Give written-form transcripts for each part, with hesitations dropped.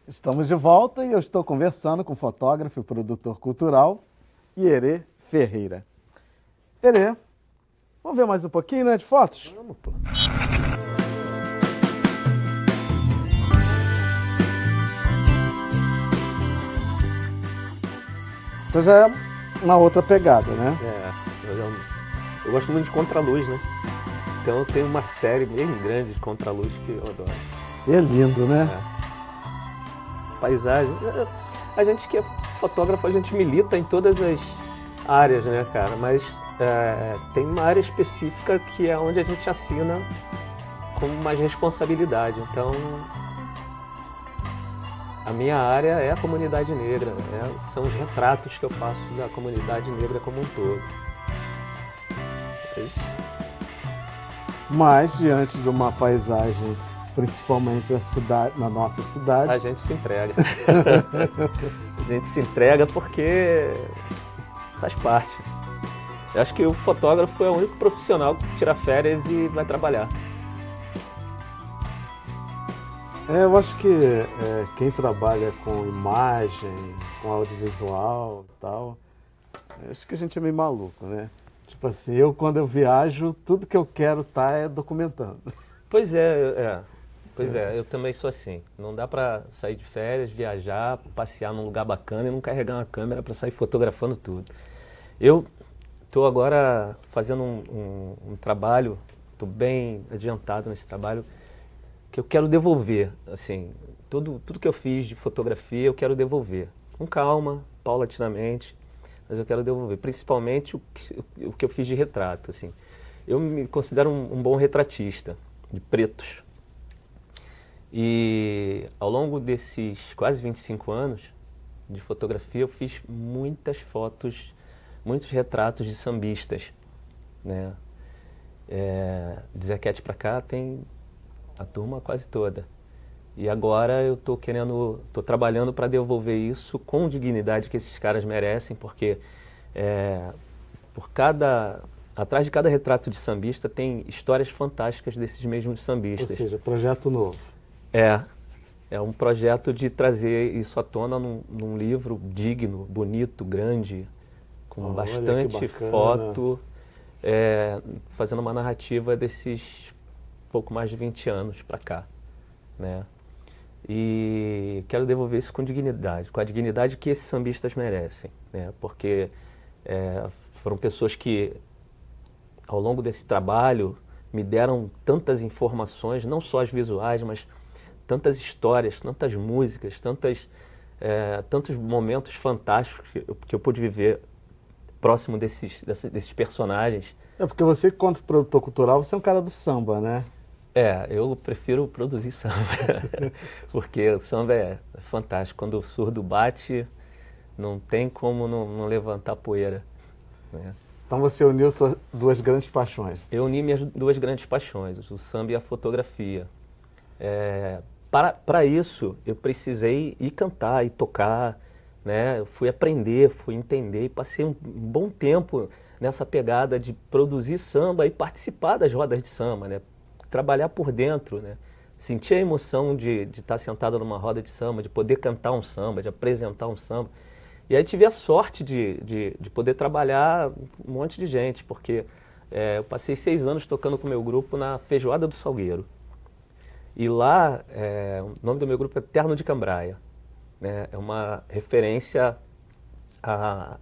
Estamos de volta e eu estou conversando com o fotógrafo e produtor cultural Ierê Ferreira. Ierê, vamos ver mais um pouquinho, né, de fotos? Vamos, pô. Você já é uma outra pegada, né? Eu gosto muito de contraluz, né? Então eu tenho uma série bem grande de contraluz que eu adoro. E é lindo, né? Paisagem. A gente que é fotógrafo, a gente milita em todas as áreas, né, cara? Mas tem uma área específica que é onde a gente assina com mais responsabilidade. Então, a minha área é a comunidade negra, são os retratos que eu faço da comunidade negra como um todo. Mas diante de uma paisagem, principalmente na nossa cidade, a gente se entrega. A gente se entrega porque faz parte. Eu acho que o fotógrafo é o único profissional que tira férias e vai trabalhar. Eu acho que quem trabalha com imagem, com audiovisual e tal, acho que a gente é meio maluco, né? Tipo assim, quando eu viajo, tudo que eu quero é documentando. Pois eu também sou assim. Não dá pra sair de férias, viajar, passear num lugar bacana e não carregar uma câmera pra sair fotografando tudo. Eu estou agora fazendo um trabalho, estou bem adiantado nesse trabalho, que eu quero devolver, assim, tudo que eu fiz de fotografia eu quero devolver, com calma, paulatinamente, mas eu quero devolver, principalmente o que eu fiz de retrato, assim. Eu me considero um bom retratista, de pretos. E ao longo desses quase 25 anos de fotografia, eu fiz muitas fotos, muitos retratos de sambistas, né? De Zequete pra cá tem a turma quase toda. E agora eu estou trabalhando para devolver isso com dignidade que esses caras merecem, porque atrás de cada retrato de sambista tem histórias fantásticas desses mesmos sambistas. Ou seja, projeto novo. É um projeto de trazer isso à tona num livro digno, bonito, grande, com bastante foto, fazendo uma narrativa desses pouco mais de 20 anos para cá, né? E quero devolver isso com dignidade, com a dignidade que esses sambistas merecem, né? Porque foram pessoas que, ao longo desse trabalho, me deram tantas informações, não só as visuais, mas tantas histórias, tantas músicas, tantos momentos fantásticos que eu pude viver próximo desses personagens. Porque você, quanto produtor cultural, você é um cara do samba, né? Eu prefiro produzir samba, porque o samba é fantástico. Quando o surdo bate, não tem como não levantar poeira, né? Então você uniu suas duas grandes paixões. Eu uni minhas duas grandes paixões, o samba e a fotografia. Para isso, eu precisei ir cantar e tocar, né? Eu fui aprender, fui entender e passei um bom tempo nessa pegada de produzir samba e participar das rodas de samba, né? Trabalhar por dentro, né? Sentir a emoção de estar sentado numa roda de samba, de poder cantar um samba, de apresentar um samba. E aí tive a sorte de poder trabalhar um monte de gente, porque eu passei 6 anos tocando com o meu grupo na Feijoada do Salgueiro. E lá, o nome do meu grupo é Terno de Cambraia, né? É uma referência à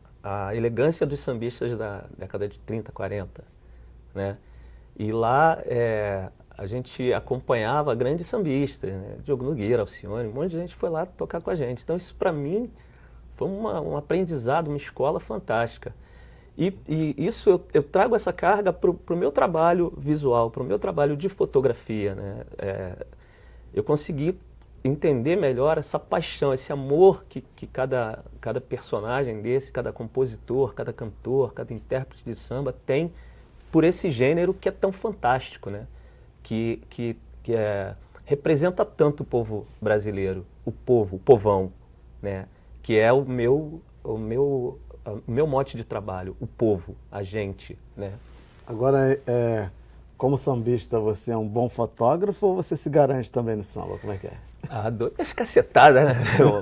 elegância dos sambistas da década de 30, 40, né? E lá a gente acompanhava grandes sambistas, né? Diogo Nogueira, Alcione, um monte de gente foi lá tocar com a gente. Então isso para mim foi um aprendizado, uma escola fantástica. E isso eu trago essa carga para o meu trabalho visual, para o meu trabalho de fotografia, né? Eu consegui entender melhor essa paixão, esse amor que cada personagem desse, cada compositor, cada cantor, cada intérprete de samba tem por esse gênero que é tão fantástico, né? Que representa tanto o povo brasileiro, o povão, né? Que é o meu mote de trabalho, o povo, a gente, né? Agora, como sambista, você é um bom fotógrafo ou você se garante também no samba? Como é que é? Ah, dou minhas cacetadas, né?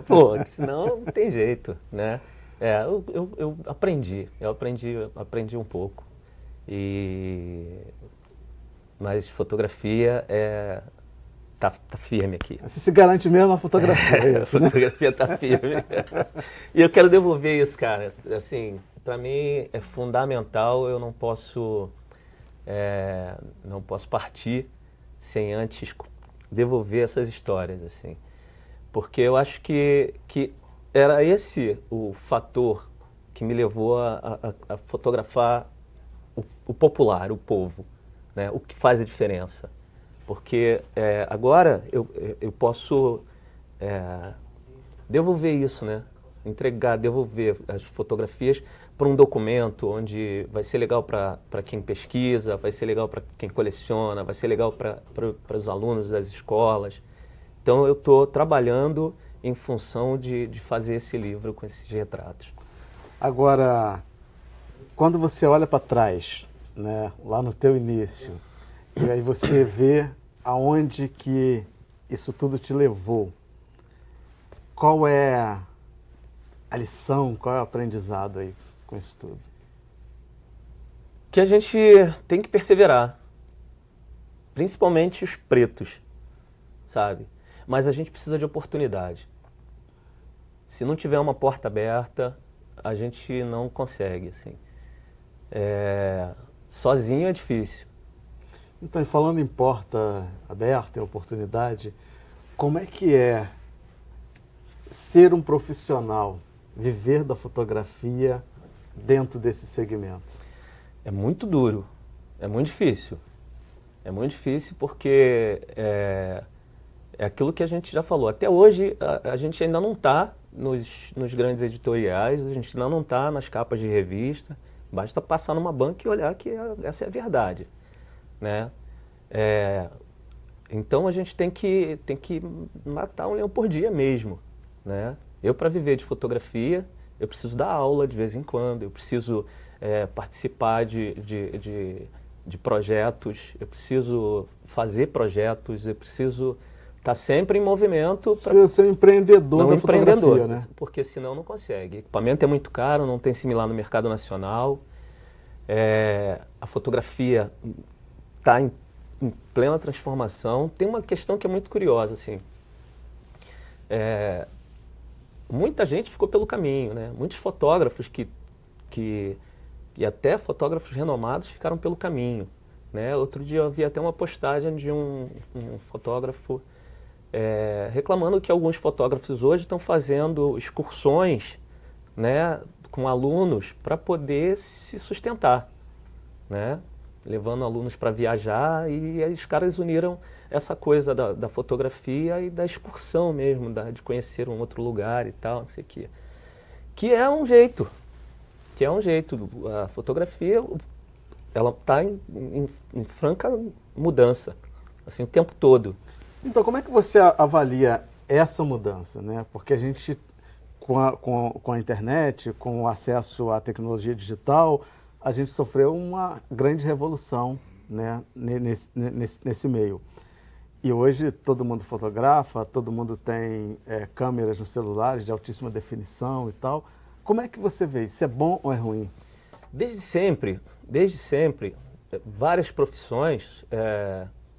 Pô, senão não tem jeito, né? Eu aprendi um pouco. E... Mas fotografia tá firme aqui. Você se garante mesmo na fotografia, é A isso, né? fotografia tá firme. E eu quero devolver isso, cara. Assim, para mim é fundamental, eu não posso partir sem antes devolver essas histórias, assim. Porque eu acho que era esse o fator que me levou a fotografar o popular, o povo, né? O que faz a diferença. Porque agora eu posso devolver isso, né? Devolver as fotografias para um documento onde vai ser legal para quem pesquisa, vai ser legal para quem coleciona, vai ser legal para os alunos das escolas. Então eu estou trabalhando em função de fazer esse livro com esses retratos. Agora, quando você olha para trás, né, lá no teu início, e aí você vê aonde que isso tudo te levou, qual é a lição, qual é o aprendizado aí com isso tudo? Que a gente tem que perseverar, principalmente os pretos, sabe? Mas a gente precisa de oportunidade. Se não tiver uma porta aberta, a gente não consegue, assim. Sozinho é difícil. Então, e falando em porta aberta, em oportunidade, como é que é ser um profissional, viver da fotografia dentro desse segmento? É muito duro, é muito difícil. É muito difícil porque é aquilo que a gente já falou. Até hoje a gente ainda não está nos grandes editoriais, a gente ainda não está nas capas de revista. Basta passar numa banca e olhar que essa é a verdade, né? Então a gente tem que matar um leão por dia mesmo, né? Eu, para viver de fotografia, eu preciso dar aula de vez em quando, eu preciso participar de projetos, eu preciso fazer projetos, eu preciso estar sempre em movimento. Precisa ser um empreendedor da fotografia, né? Porque senão não consegue. O equipamento é muito caro, não tem similar no mercado nacional. A fotografia está em plena transformação. Tem uma questão que é muito curiosa, assim. Muita gente ficou pelo caminho, né? Muitos fotógrafos e até fotógrafos renomados ficaram pelo caminho, né? Outro dia eu vi até uma postagem de um fotógrafo reclamando que alguns fotógrafos hoje estão fazendo excursões, né, com alunos para poder se sustentar, né? Levando alunos para viajar, e aí os caras uniram essa coisa da fotografia e da excursão mesmo, de conhecer um outro lugar e tal, não sei o quê. Que é um jeito. A fotografia, ela está em franca mudança, assim, o tempo todo. Então, como é que você avalia essa mudança, né? Porque a gente, com a internet, com o acesso à tecnologia digital, a gente sofreu uma grande revolução, né, nesse meio. E hoje todo mundo fotografa, todo mundo tem câmeras nos celulares de altíssima definição e tal. Como é que você vê? Isso é bom ou é ruim? Desde sempre, várias profissões,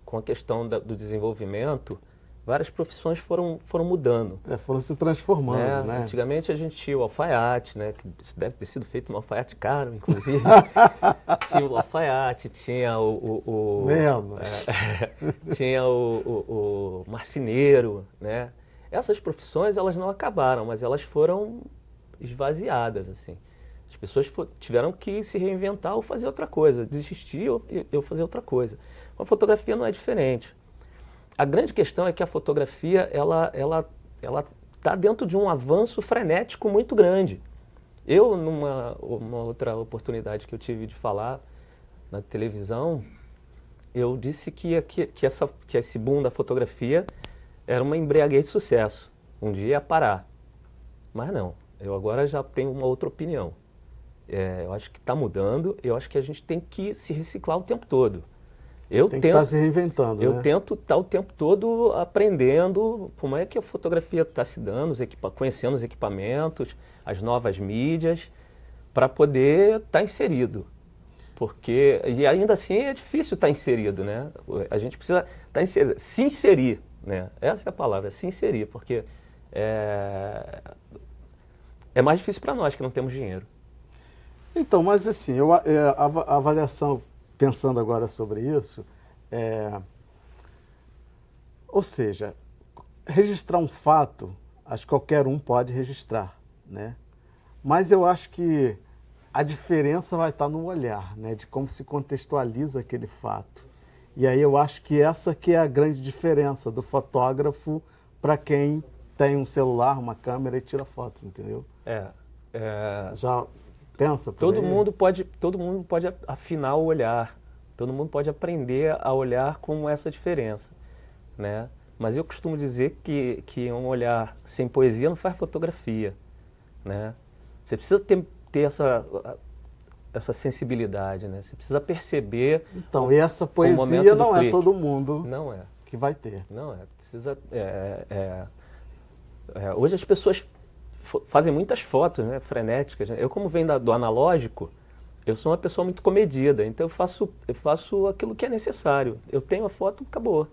com a questão do desenvolvimento, várias profissões foram mudando. Foram se transformando, né? Antigamente a gente tinha o alfaiate, né? Que isso deve ter sido feito um alfaiate caro, inclusive. Tinha o alfaiate, tinha tinha o marceneiro, né? Essas profissões, elas não acabaram, mas elas foram esvaziadas, assim. As pessoas tiveram que se reinventar ou fazer outra coisa, desistir ou fazer outra coisa. A fotografia não é diferente. A grande questão é que a fotografia, ela está dentro de um avanço frenético muito grande. Eu, uma outra oportunidade que eu tive de falar na televisão, eu disse que esse boom da fotografia era uma embriaguez de sucesso. Um dia ia parar. Mas não, eu agora já tenho uma outra opinião. Eu acho que está mudando, eu acho que a gente tem que se reciclar o tempo todo. Tem que estar se reinventando, Eu né? tento estar o tempo todo aprendendo como é que a fotografia está se dando, conhecendo os equipamentos, as novas mídias, para poder estar inserido. Porque, e ainda assim é difícil estar inserido, né? A gente precisa se inserir, né? Essa é a palavra, se inserir, porque é mais difícil para nós que não temos dinheiro. Então, mas assim, a avaliação, pensando agora sobre isso, ou seja, registrar um fato, acho que qualquer um pode registrar, né? Mas eu acho que a diferença vai estar no olhar, né? De como se contextualiza aquele fato. E aí eu acho que essa que é a grande diferença do fotógrafo para quem tem um celular, uma câmera e tira foto, entendeu? Já pensa por todo aí? mundo pode afinar o olhar, todo mundo pode aprender a olhar com essa diferença, né? Mas eu costumo dizer que um olhar sem poesia não faz fotografia, né? Você precisa ter essa sensibilidade, né? Você precisa perceber. Então, e essa poesia não é todo mundo que vai ter. Não é. Precisa. Hoje as pessoas fazem muitas fotos, né, frenéticas. Né? Eu, como venho do analógico, eu sou uma pessoa muito comedida, então eu faço aquilo que é necessário. Eu tenho a foto, acabou.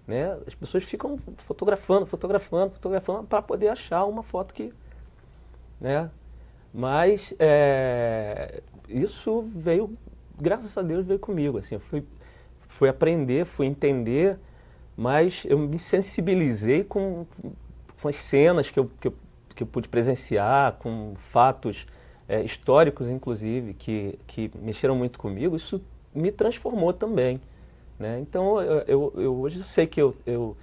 Né? As pessoas ficam fotografando para poder achar uma foto que, né? Mas isso veio, graças a Deus, veio comigo. Assim, eu fui aprender, fui entender, mas eu me sensibilizei com as cenas que eu pude presenciar, com fatos históricos, inclusive, que mexeram muito comigo. Isso me transformou também. Né? Então, eu hoje sei que eu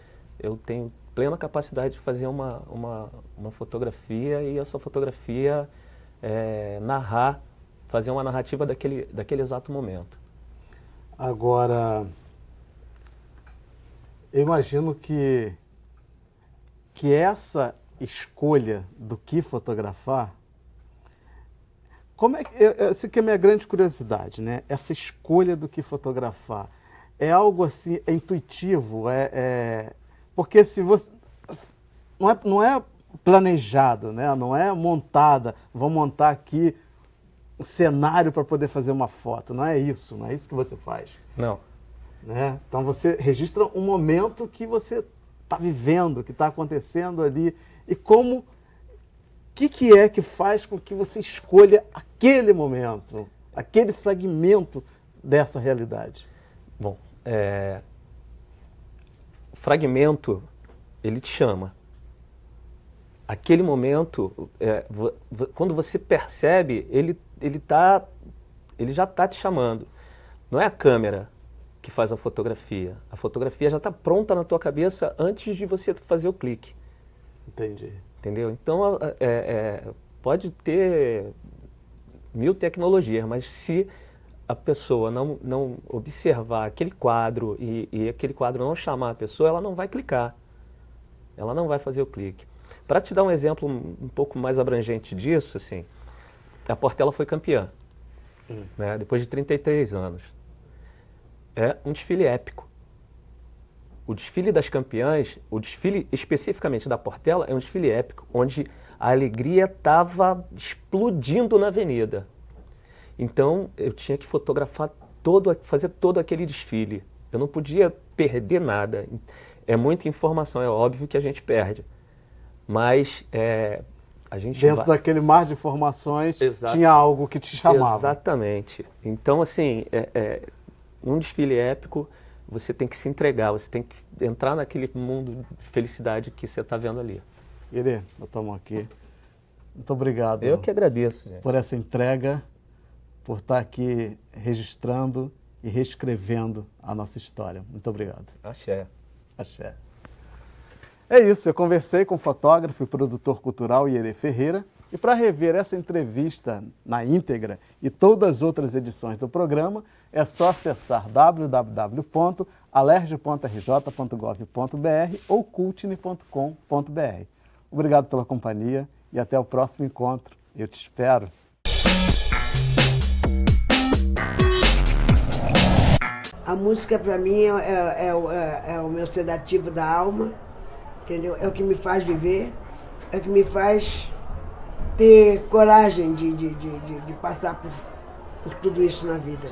tenho plena capacidade de fazer uma fotografia e essa fotografia fazer uma narrativa daquele exato momento. Agora, eu imagino que essa escolha do que fotografar, essa que é a minha grande curiosidade, né? Essa escolha do que fotografar é algo assim, é intuitivo, porque se você não é planejado, né? Não é montada, vou montar aqui um cenário para poder fazer uma foto, não é isso que você faz. Não. Né? Então você registra um momento que você está vivendo, que está acontecendo ali, e o que é que faz com que você escolha aquele momento, aquele fragmento dessa realidade? Bom, o fragmento, ele te chama. Aquele momento, quando você percebe, ele já está te chamando. Não é a câmera que faz a fotografia já está pronta na tua cabeça antes de você fazer o clique. Entendi. Entendeu? Então, pode ter 1000 tecnologias, mas se a pessoa não observar aquele quadro e aquele quadro não chamar a pessoa, ela não vai clicar. Ela não vai fazer o clique. Para te dar um exemplo um pouco mais abrangente disso, assim, a Portela foi campeã, né, depois de 33 anos. É um desfile épico. O desfile das campeãs, o desfile especificamente da Portela, é um desfile épico, onde a alegria estava explodindo na avenida. Então, eu tinha que fotografar fazer todo aquele desfile. Eu não podia perder nada. É muita informação, é óbvio que a gente perde. Mas a gente dentro daquele mar de informações, tinha algo que te chamava. Exatamente. Então, assim, um desfile épico, você tem que se entregar, você tem que entrar naquele mundo de felicidade que você está vendo ali. Irê, nós estamos aqui. Muito obrigado. Eu que agradeço, gente, por essa entrega, por estar aqui registrando e reescrevendo a nossa história. Muito obrigado. Axé. Axé. É isso, eu conversei com o fotógrafo e produtor cultural Irê Ferreira, e para rever essa entrevista na íntegra e todas as outras edições do programa, é só acessar www.alerj.rj.gov.br ou cultine.com.br. Obrigado pela companhia e até o próximo encontro. Eu te espero. A música, para mim, é o meu sedativo da alma, entendeu? É o que me faz viver, é o que me faz ter coragem de passar por tudo isso na vida.